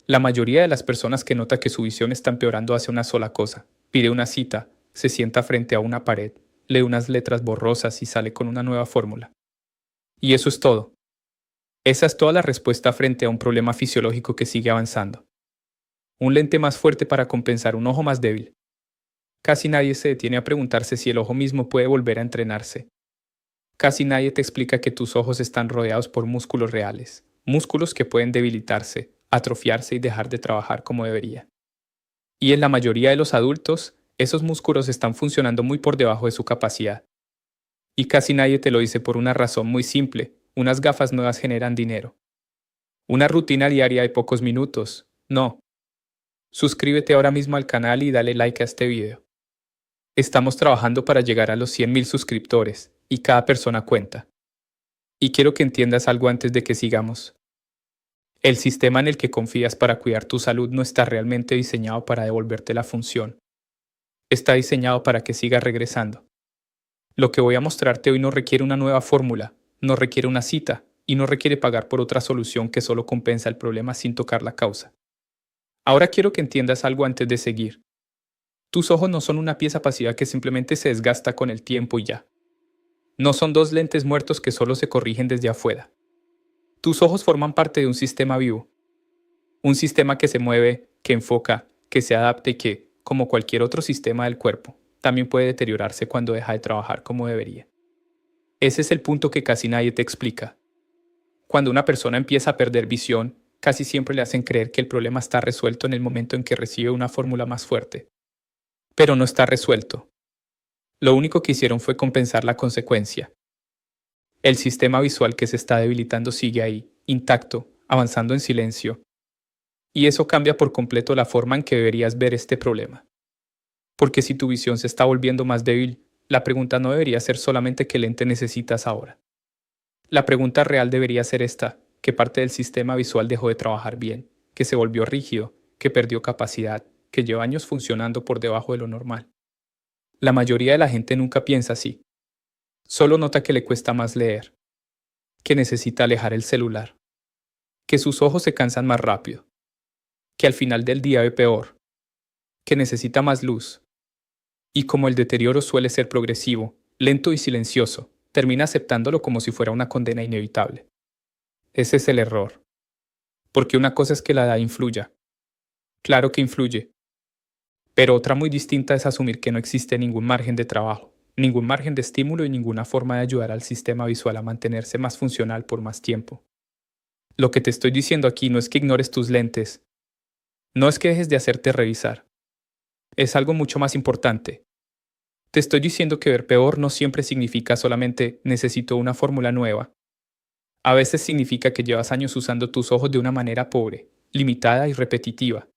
La mayoría de las personas que nota que su visión está empeorando hace una sola cosa: pide una cita, se sienta frente a una pared, lee unas letras borrosas y sale con una nueva fórmula. Y eso es todo. Esa es toda la respuesta frente a un problema fisiológico que sigue avanzando. Un lente más fuerte para compensar un ojo más débil. Casi nadie se detiene a preguntarse si el ojo mismo puede volver a entrenarse. Casi nadie te explica que tus ojos están rodeados por músculos reales, músculos que pueden debilitarse, atrofiarse y dejar de trabajar como debería. Y en la mayoría de los adultos, esos músculos están funcionando muy por debajo de su capacidad. Y casi nadie te lo dice por una razón muy simple: unas gafas nuevas generan dinero. Una rutina diaria de pocos minutos. No. Suscríbete ahora mismo al canal y dale like a este video. Estamos trabajando para llegar a los 100.000 suscriptores, y cada persona cuenta. Y quiero que entiendas algo antes de que sigamos. El sistema en el que confías para cuidar tu salud no está realmente diseñado para devolverte la función. Está diseñado para que sigas regresando. Lo que voy a mostrarte hoy no requiere una nueva fórmula, no requiere una cita, y no requiere pagar por otra solución que solo compensa el problema sin tocar la causa. Ahora quiero que entiendas algo antes de seguir. Tus ojos no son una pieza pasiva que simplemente se desgasta con el tiempo y ya. No son dos lentes muertos que solo se corrigen desde afuera. Tus ojos forman parte de un sistema vivo. Un sistema que se mueve, que enfoca, que se adapta y que, como cualquier otro sistema del cuerpo, también puede deteriorarse cuando deja de trabajar como debería. Ese es el punto que casi nadie te explica. Cuando una persona empieza a perder visión, casi siempre le hacen creer que el problema está resuelto en el momento en que recibe una fórmula más fuerte. Pero no está resuelto. Lo único que hicieron fue compensar la consecuencia. El sistema visual que se está debilitando sigue ahí, intacto, avanzando en silencio. Y eso cambia por completo la forma en que deberías ver este problema. Porque si tu visión se está volviendo más débil, la pregunta no debería ser solamente qué lente necesitas ahora. La pregunta real debería ser esta: ¿qué parte del sistema visual dejó de trabajar bien, que se volvió rígido, que perdió capacidad, que lleva años funcionando por debajo de lo normal? La mayoría de la gente nunca piensa así. Solo nota que le cuesta más leer, que necesita alejar el celular, que sus ojos se cansan más rápido, que al final del día ve peor, que necesita más luz. Y como el deterioro suele ser progresivo, lento y silencioso, termina aceptándolo como si fuera una condena inevitable. Ese es el error. Porque una cosa es que la edad influya. Claro que influye. Pero otra muy distinta es asumir que no existe ningún margen de trabajo, ningún margen de estímulo y ninguna forma de ayudar al sistema visual a mantenerse más funcional por más tiempo. Lo que te estoy diciendo aquí no es que ignores tus lentes, no es que dejes de hacerte revisar. Es algo mucho más importante. Te estoy diciendo que ver peor no siempre significa solamente necesito una fórmula nueva. A veces significa que llevas años usando tus ojos de una manera pobre, limitada y repetitiva.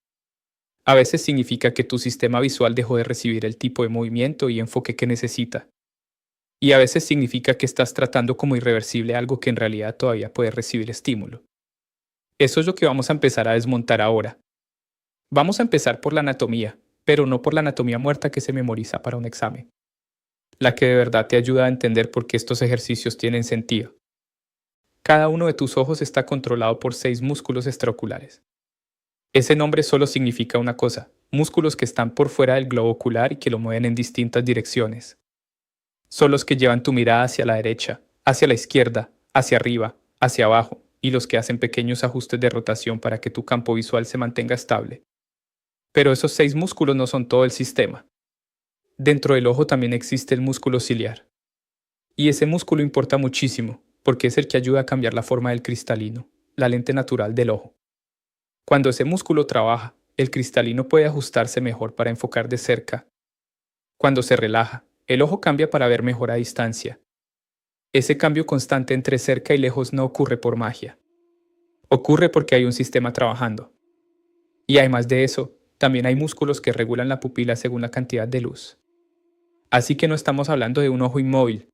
A veces significa que tu sistema visual dejó de recibir el tipo de movimiento y enfoque que necesita. Y a veces significa que estás tratando como irreversible algo que en realidad todavía puede recibir estímulo. Eso es lo que vamos a empezar a desmontar ahora. Vamos a empezar por la anatomía, pero no por la anatomía muerta que se memoriza para un examen. La que de verdad te ayuda a entender por qué estos ejercicios tienen sentido. Cada uno de tus ojos está controlado por 6 músculos extraoculares. Ese nombre solo significa una cosa: músculos que están por fuera del globo ocular y que lo mueven en distintas direcciones. Son los que llevan tu mirada hacia la derecha, hacia la izquierda, hacia arriba, hacia abajo, y los que hacen pequeños ajustes de rotación para que tu campo visual se mantenga estable. Pero esos 6 músculos no son todo el sistema. Dentro del ojo también existe el músculo ciliar. Y ese músculo importa muchísimo, porque es el que ayuda a cambiar la forma del cristalino, la lente natural del ojo. Cuando ese músculo trabaja, el cristalino puede ajustarse mejor para enfocar de cerca. Cuando se relaja, el ojo cambia para ver mejor a distancia. Ese cambio constante entre cerca y lejos no ocurre por magia. Ocurre porque hay un sistema trabajando. Y además de eso, también hay músculos que regulan la pupila según la cantidad de luz. Así que no estamos hablando de un ojo inmóvil.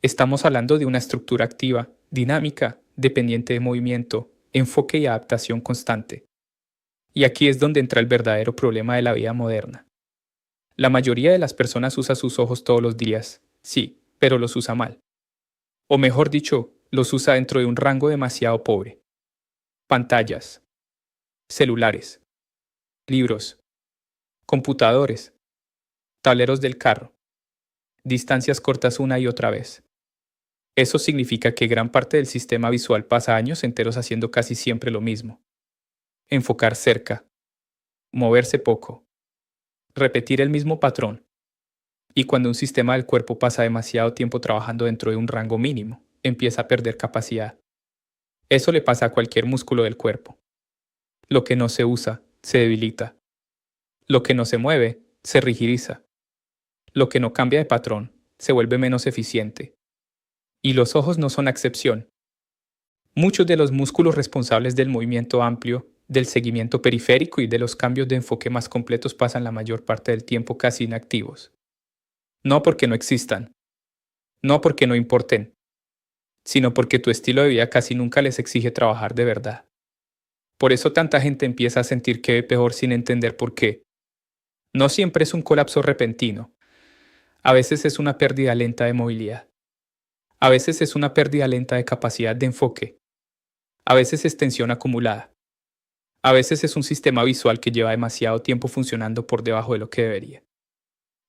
Estamos hablando de una estructura activa, dinámica, dependiente de movimiento, enfoque y adaptación constante. Y aquí es donde entra el verdadero problema de la vida moderna. La mayoría de las personas usa sus ojos todos los días, sí, pero los usa mal. O mejor dicho, los usa dentro de un rango demasiado pobre. Pantallas, celulares, libros, computadores, tableros del carro, distancias cortas una y otra vez. Eso significa que gran parte del sistema visual pasa años enteros haciendo casi siempre lo mismo. Enfocar cerca, moverse poco, repetir el mismo patrón. Y cuando un sistema del cuerpo pasa demasiado tiempo trabajando dentro de un rango mínimo, empieza a perder capacidad. Eso le pasa a cualquier músculo del cuerpo. Lo que no se usa, se debilita. Lo que no se mueve, se rigidiza. Lo que no cambia de patrón, se vuelve menos eficiente. Y los ojos no son excepción. Muchos de los músculos responsables del movimiento amplio, del seguimiento periférico y de los cambios de enfoque más completos pasan la mayor parte del tiempo casi inactivos. No porque no existan, no porque no importen, sino porque tu estilo de vida casi nunca les exige trabajar de verdad. Por eso tanta gente empieza a sentir que ve peor sin entender por qué. No siempre es un colapso repentino. A veces es una pérdida lenta de movilidad. A veces es una pérdida lenta de capacidad de enfoque. A veces es tensión acumulada. A veces es un sistema visual que lleva demasiado tiempo funcionando por debajo de lo que debería.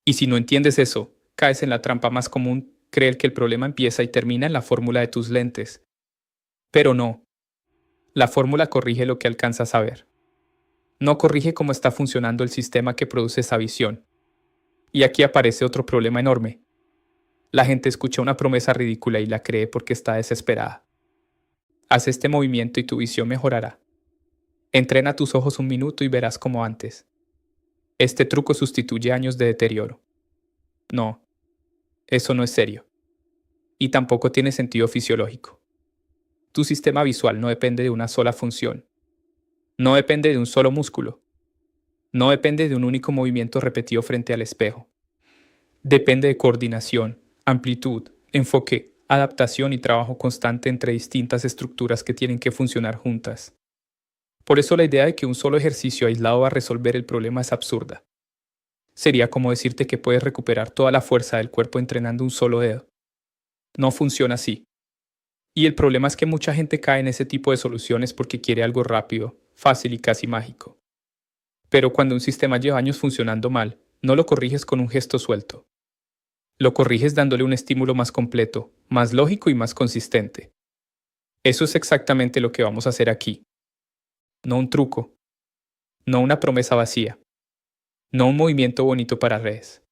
Y si no entiendes eso, caes en la trampa más común, creer que el problema empieza y termina en la fórmula de tus lentes. Pero no. La fórmula corrige lo que alcanzas a ver. No corrige cómo está funcionando el sistema que produce esa visión. Y aquí aparece otro problema enorme. La gente escucha una promesa ridícula y la cree porque está desesperada. Haz este movimiento y tu visión mejorará. Entrena tus ojos un minuto y verás como antes. Este truco sustituye años de deterioro. No, eso no es serio. Y tampoco tiene sentido fisiológico. Tu sistema visual no depende de una sola función. No depende de un solo músculo. No depende de un único movimiento repetido frente al espejo. Depende de coordinación, amplitud, enfoque, adaptación y trabajo constante entre distintas estructuras que tienen que funcionar juntas. Por eso la idea de que un solo ejercicio aislado va a resolver el problema es absurda. Sería como decirte que puedes recuperar toda la fuerza del cuerpo entrenando un solo dedo. No funciona así. Y el problema es que mucha gente cae en ese tipo de soluciones porque quiere algo rápido, fácil y casi mágico. Pero cuando un sistema lleva años funcionando mal, no lo corriges con un gesto suelto. Lo corriges dándole un estímulo más completo, más lógico y más consistente. Eso es exactamente lo que vamos a hacer aquí. No un truco. No una promesa vacía. No un movimiento bonito para redes.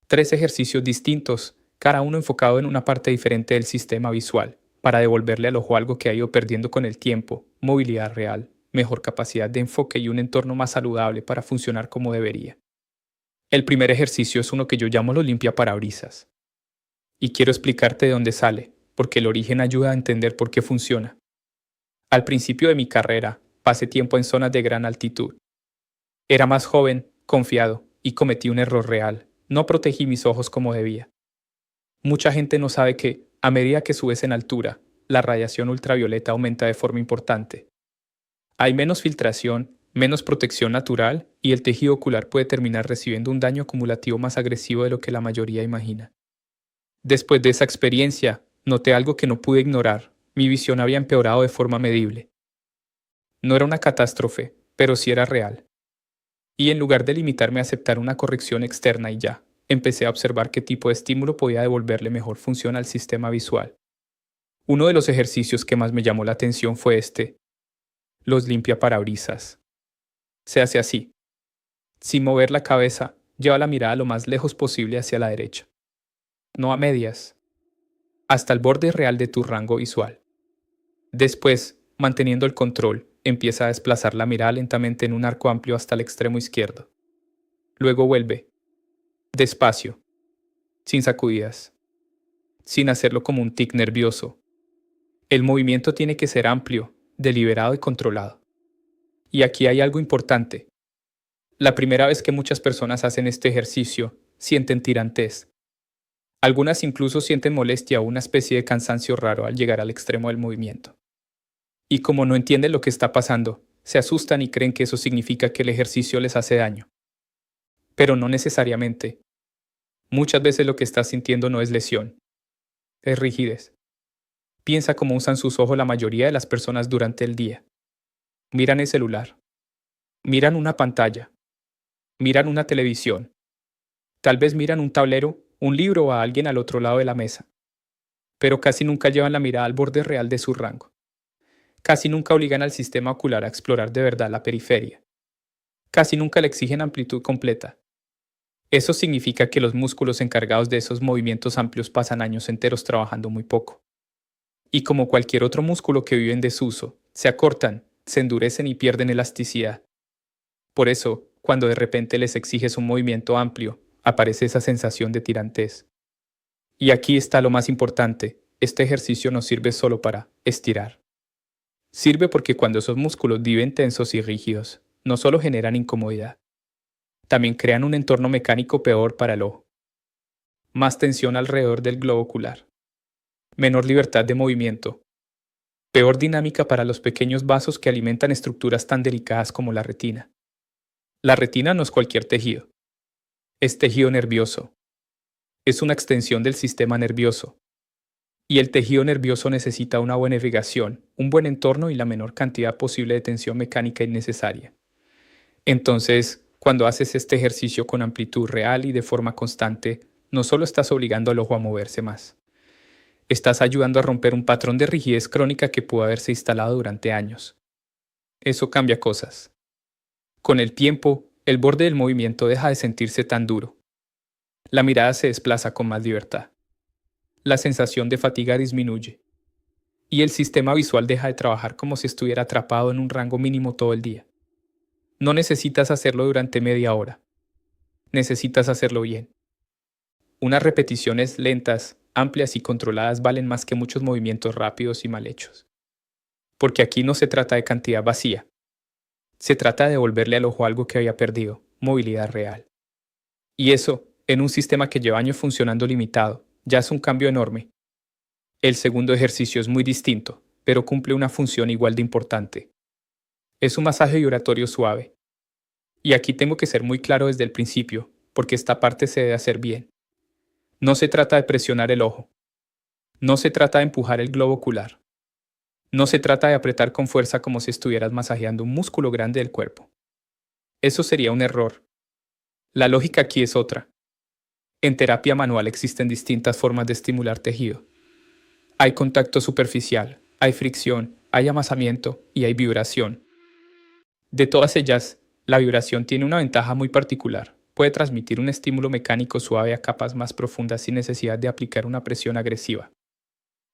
3 ejercicios distintos, cada uno enfocado en una parte diferente del sistema visual, para devolverle al ojo algo que ha ido perdiendo con el tiempo: movilidad real, mejor capacidad de enfoque y un entorno más saludable para funcionar como debería. El primer ejercicio es uno que yo llamo lo limpiaparabrisas. Y quiero explicarte de dónde sale, porque el origen ayuda a entender por qué funciona. Al principio de mi carrera, pasé tiempo en zonas de gran altitud. Era más joven, confiado, y cometí un error real. No protegí mis ojos como debía. Mucha gente no sabe que, a medida que subes en altura, la radiación ultravioleta aumenta de forma importante. Hay menos filtración, menos protección natural, y el tejido ocular puede terminar recibiendo un daño acumulativo más agresivo de lo que la mayoría imagina. Después de esa experiencia, noté algo que no pude ignorar. Mi visión había empeorado de forma medible. No era una catástrofe, pero sí era real. Y en lugar de limitarme a aceptar una corrección externa y ya, empecé a observar qué tipo de estímulo podía devolverle mejor función al sistema visual. Uno de los ejercicios que más me llamó la atención fue este: los limpiaparabrisas. Se hace así. Sin mover la cabeza, lleva la mirada lo más lejos posible hacia la derecha. No a medias. Hasta el borde real de tu rango visual. Después, manteniendo el control, empieza a desplazar la mirada lentamente en un arco amplio hasta el extremo izquierdo. Luego vuelve. Despacio. Sin sacudidas. Sin hacerlo como un tic nervioso. El movimiento tiene que ser amplio, deliberado y controlado. Y aquí hay algo importante. La primera vez que muchas personas hacen este ejercicio, sienten tirantez. Algunas incluso sienten molestia o una especie de cansancio raro al llegar al extremo del movimiento. Y como no entienden lo que está pasando, se asustan y creen que eso significa que el ejercicio les hace daño. Pero no necesariamente. Muchas veces lo que estás sintiendo no es lesión, es rigidez. Piensa cómo usan sus ojos la mayoría de las personas durante el día. Miran el celular, Miran una pantalla, miran una televisión, tal vez miran un tablero, un libro o a alguien al otro lado de la mesa, pero casi nunca llevan la mirada al borde real de su rango. Casi nunca obligan al sistema ocular a explorar de verdad la periferia. Casi nunca le exigen amplitud completa. Eso significa que los músculos encargados de esos movimientos amplios pasan años enteros trabajando muy poco. Y como cualquier otro músculo que vive en desuso, se acortan, se endurecen y pierden elasticidad. Por eso, cuando de repente les exiges un movimiento amplio, aparece esa sensación de tirantez. Y aquí está lo más importante, este ejercicio no sirve solo para estirar. Sirve porque cuando esos músculos viven tensos y rígidos, no solo generan incomodidad, también crean un entorno mecánico peor para el ojo. Más tensión alrededor del globo ocular, menor libertad de movimiento, peor dinámica para los pequeños vasos que alimentan estructuras tan delicadas como la retina. La retina no es cualquier tejido, es tejido nervioso, es una extensión del sistema nervioso. Y el tejido nervioso necesita una buena irrigación, un buen entorno y la menor cantidad posible de tensión mecánica innecesaria. Entonces, cuando haces este ejercicio con amplitud real y de forma constante, no solo estás obligando al ojo a moverse más, estás ayudando a romper un patrón de rigidez crónica que pudo haberse instalado durante años. Eso cambia cosas. Con el tiempo, el borde del movimiento deja de sentirse tan duro. La mirada se desplaza con más libertad. La sensación de fatiga disminuye. Y el sistema visual deja de trabajar como si estuviera atrapado en un rango mínimo todo el día. No necesitas hacerlo durante media hora. Necesitas hacerlo bien. Unas repeticiones lentas, amplias y controladas valen más que muchos movimientos rápidos y mal hechos. Porque aquí no se trata de cantidad vacía. Se trata de devolverle al ojo algo que había perdido, movilidad real. Y eso, en un sistema que lleva años funcionando limitado, ya es un cambio enorme. El segundo ejercicio es muy distinto, pero cumple una función igual de importante. Es un masaje vibratorio suave. Y aquí tengo que ser muy claro desde el principio, porque esta parte se debe hacer bien. No se trata de presionar el ojo. No se trata de empujar el globo ocular. No se trata de apretar con fuerza como si estuvieras masajeando un músculo grande del cuerpo. Eso sería un error. La lógica aquí es otra. En terapia manual existen distintas formas de estimular tejido. Hay contacto superficial, hay fricción, hay amasamiento y hay vibración. De todas ellas, la vibración tiene una ventaja muy particular. Puede transmitir un estímulo mecánico suave a capas más profundas sin necesidad de aplicar una presión agresiva.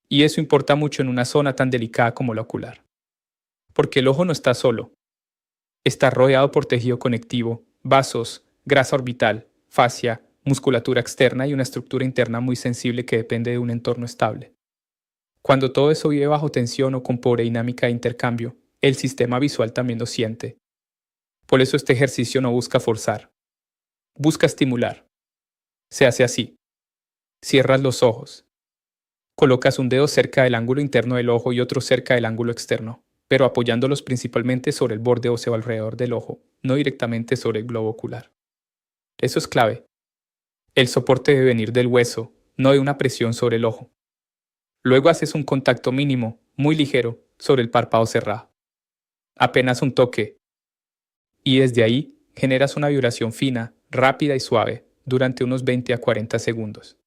Y eso importa mucho en una zona tan delicada como la ocular. Porque el ojo no está solo. Está rodeado por tejido conectivo, vasos, grasa orbital, fascia, musculatura externa y una estructura interna muy sensible que depende de un entorno estable. Cuando todo eso vive bajo tensión o con pobre dinámica de intercambio, el sistema visual también lo siente. Por eso este ejercicio no busca forzar. Busca estimular. Se hace así. Cierras los ojos. Colocas un dedo cerca del ángulo interno del ojo y otro cerca del ángulo externo, pero apoyándolos principalmente sobre el borde óseo alrededor del ojo, no directamente sobre el globo ocular. Eso es clave. El soporte debe venir del hueso, no de una presión sobre el ojo. Luego haces un contacto mínimo, muy ligero, sobre el párpado cerrado. Apenas un toque. Y desde ahí generas una vibración fina, rápida y suave durante unos 20 a 40 segundos.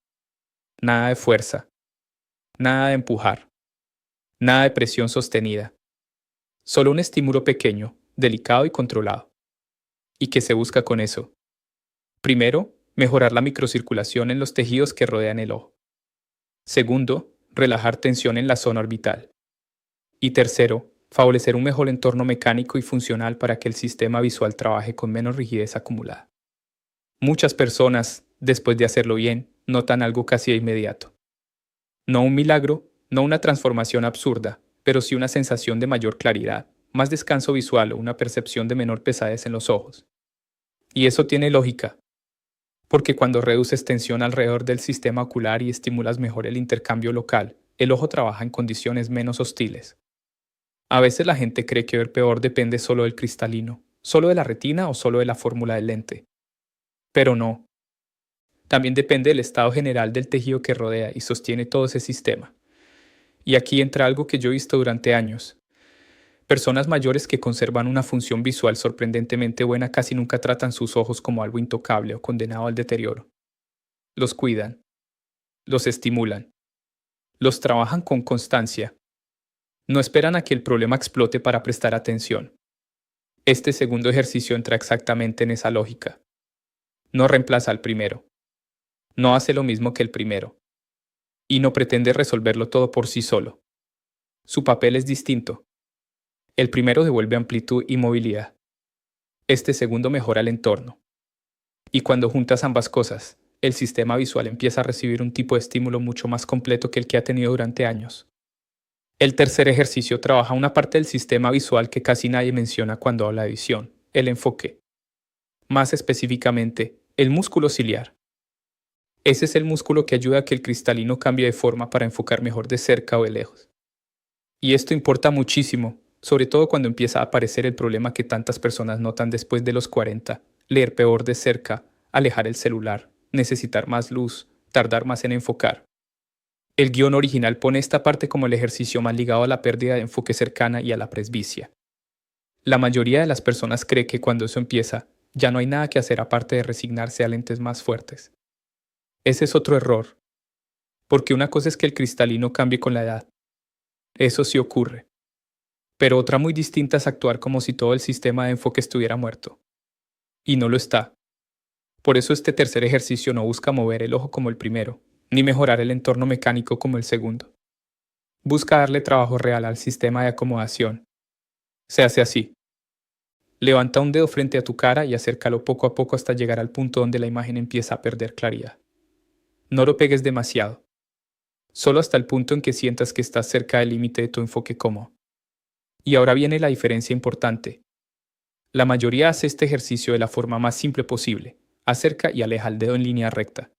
Nada de fuerza. Nada de empujar. Nada de presión sostenida. Solo un estímulo pequeño, delicado y controlado. ¿Y qué se busca con eso? Primero, mejorar la microcirculación en los tejidos que rodean el ojo. Segundo, relajar tensión en la zona orbital. Y tercero, favorecer un mejor entorno mecánico y funcional para que el sistema visual trabaje con menos rigidez acumulada. Muchas personas, después de hacerlo bien, notan algo casi de inmediato. No un milagro, no una transformación absurda, pero sí una sensación de mayor claridad, más descanso visual o una percepción de menor pesadez en los ojos. Y eso tiene lógica, porque cuando reduces tensión alrededor del sistema ocular y estimulas mejor el intercambio local, el ojo trabaja en condiciones menos hostiles. A veces la gente cree que ver peor depende solo del cristalino, solo de la retina o solo de la fórmula del lente. Pero no. También depende del estado general del tejido que rodea y sostiene todo ese sistema. Y aquí entra algo que yo he visto durante años. Personas mayores que conservan una función visual sorprendentemente buena casi nunca tratan sus ojos como algo intocable o condenado al deterioro. Los cuidan, los estimulan, los trabajan con constancia. No esperan a que el problema explote para prestar atención. Este segundo ejercicio entra exactamente en esa lógica. No reemplaza al primero. No hace lo mismo que el primero. Y no pretende resolverlo todo por sí solo. Su papel es distinto. El primero devuelve amplitud y movilidad. Este segundo mejora el entorno. Y cuando juntas ambas cosas, el sistema visual empieza a recibir un tipo de estímulo mucho más completo que el que ha tenido durante años. El tercer ejercicio trabaja una parte del sistema visual que casi nadie menciona cuando habla de visión, el enfoque. Más específicamente, el músculo ciliar. Ese es el músculo que ayuda a que el cristalino cambie de forma para enfocar mejor de cerca o de lejos. Y esto importa muchísimo, sobre todo cuando empieza a aparecer el problema que tantas personas notan después de los 40, leer peor de cerca, alejar el celular, necesitar más luz, tardar más en enfocar. El guión original pone esta parte como el ejercicio más ligado a la pérdida de enfoque cercana y a la presbicia. La mayoría de las personas cree que cuando eso empieza, ya no hay nada que hacer aparte de resignarse a lentes más fuertes. Ese es otro error, porque una cosa es que el cristalino cambie con la edad. Eso sí ocurre. Pero otra muy distinta es actuar como si todo el sistema de enfoque estuviera muerto. Y no lo está. Por eso este tercer ejercicio no busca mover el ojo como el primero, ni mejorar el entorno mecánico como el segundo. Busca darle trabajo real al sistema de acomodación. Se hace así. Levanta un dedo frente a tu cara y acércalo poco a poco hasta llegar al punto donde la imagen empieza a perder claridad. No lo pegues demasiado. Solo hasta el punto en que sientas que estás cerca del límite de tu enfoque cómodo. Y ahora viene la diferencia importante. La mayoría hace este ejercicio de la forma más simple posible. Acerca y aleja el dedo en línea recta.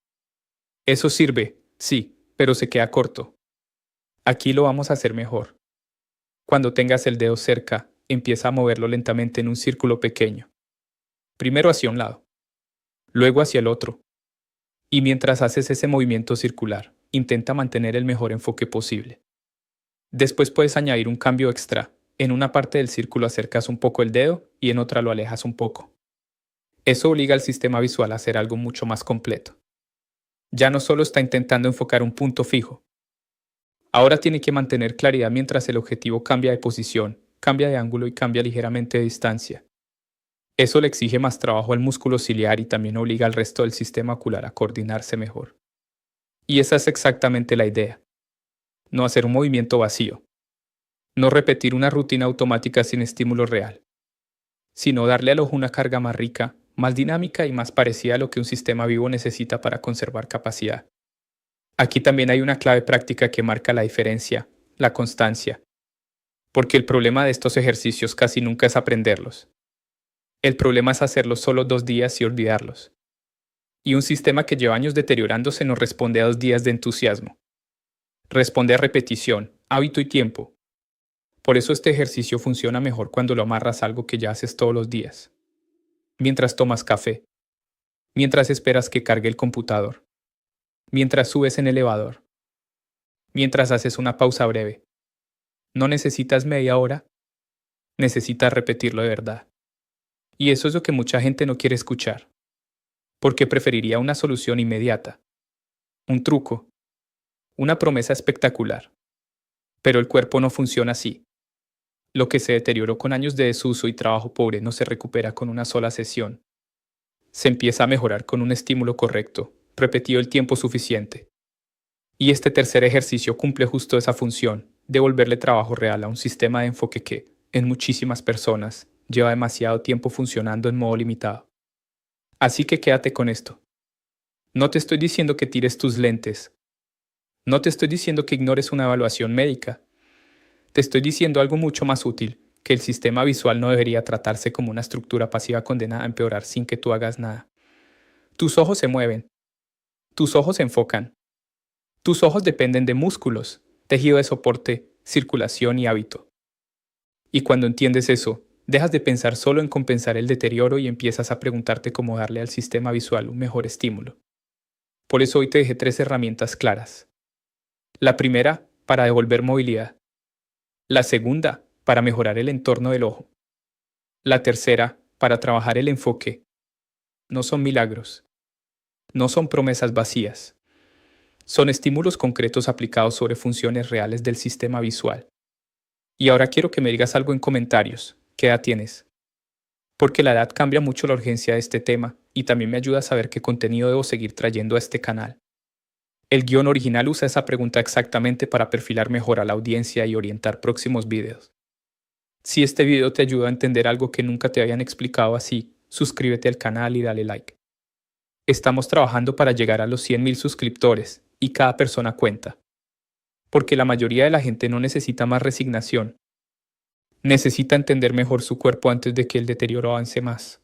Eso sirve, sí, pero se queda corto. Aquí lo vamos a hacer mejor. Cuando tengas el dedo cerca, empieza a moverlo lentamente en un círculo pequeño. Primero hacia un lado, luego hacia el otro. Y mientras haces ese movimiento circular, intenta mantener el mejor enfoque posible. Después puedes añadir un cambio extra. En una parte del círculo acercas un poco el dedo y en otra lo alejas un poco. Eso obliga al sistema visual a hacer algo mucho más completo. Ya no solo está intentando enfocar un punto fijo. Ahora tiene que mantener claridad mientras el objetivo cambia de posición, cambia de ángulo y cambia ligeramente de distancia. Eso le exige más trabajo al músculo ciliar y también obliga al resto del sistema ocular a coordinarse mejor. Y esa es exactamente la idea. No hacer un movimiento vacío. No repetir una rutina automática sin estímulo real, sino darle al ojo una carga más rica, más dinámica y más parecida a lo que un sistema vivo necesita para conservar capacidad. Aquí también hay una clave práctica que marca la diferencia, la constancia. Porque el problema de estos ejercicios casi nunca es aprenderlos. El problema es hacerlos solo 2 días y olvidarlos. Y un sistema que lleva años deteriorándose no responde a 2 días de entusiasmo. Responde a repetición, hábito y tiempo. Por eso este ejercicio funciona mejor cuando lo amarras a algo que ya haces todos los días. Mientras tomas café. Mientras esperas que cargue el computador. Mientras subes en elevador. Mientras haces una pausa breve. No necesitas media hora. Necesitas repetirlo de verdad. Y eso es lo que mucha gente no quiere escuchar. Porque preferiría una solución inmediata. Un truco. Una promesa espectacular. Pero el cuerpo no funciona así. Lo que se deterioró con años de desuso y trabajo pobre no se recupera con una sola sesión. Se empieza a mejorar con un estímulo correcto, repetido el tiempo suficiente. Y este tercer ejercicio cumple justo esa función, devolverle trabajo real a un sistema de enfoque que, en muchísimas personas, lleva demasiado tiempo funcionando en modo limitado. Así que quédate con esto. No te estoy diciendo que tires tus lentes. No te estoy diciendo que ignores una evaluación médica. Te estoy diciendo algo mucho más útil, que el sistema visual no debería tratarse como una estructura pasiva condenada a empeorar sin que tú hagas nada. Tus ojos se mueven. Tus ojos se enfocan. Tus ojos dependen de músculos, tejido de soporte, circulación y hábito. Y cuando entiendes eso, dejas de pensar solo en compensar el deterioro y empiezas a preguntarte cómo darle al sistema visual un mejor estímulo. Por eso hoy te dejé 3 herramientas claras. La primera, para devolver movilidad. La segunda, para mejorar el entorno del ojo. La tercera, para trabajar el enfoque. No son milagros. No son promesas vacías. Son estímulos concretos aplicados sobre funciones reales del sistema visual. Y ahora quiero que me digas algo en comentarios. ¿Qué edad tienes? Porque la edad cambia mucho la urgencia de este tema y también me ayuda a saber qué contenido debo seguir trayendo a este canal. El guión original usa esa pregunta exactamente para perfilar mejor a la audiencia y orientar próximos videos. Si este video te ayudó a entender algo que nunca te habían explicado así, suscríbete al canal y dale like. Estamos trabajando para llegar a los 100.000 suscriptores y cada persona cuenta. Porque la mayoría de la gente no necesita más resignación. Necesita entender mejor su cuerpo antes de que el deterioro avance más.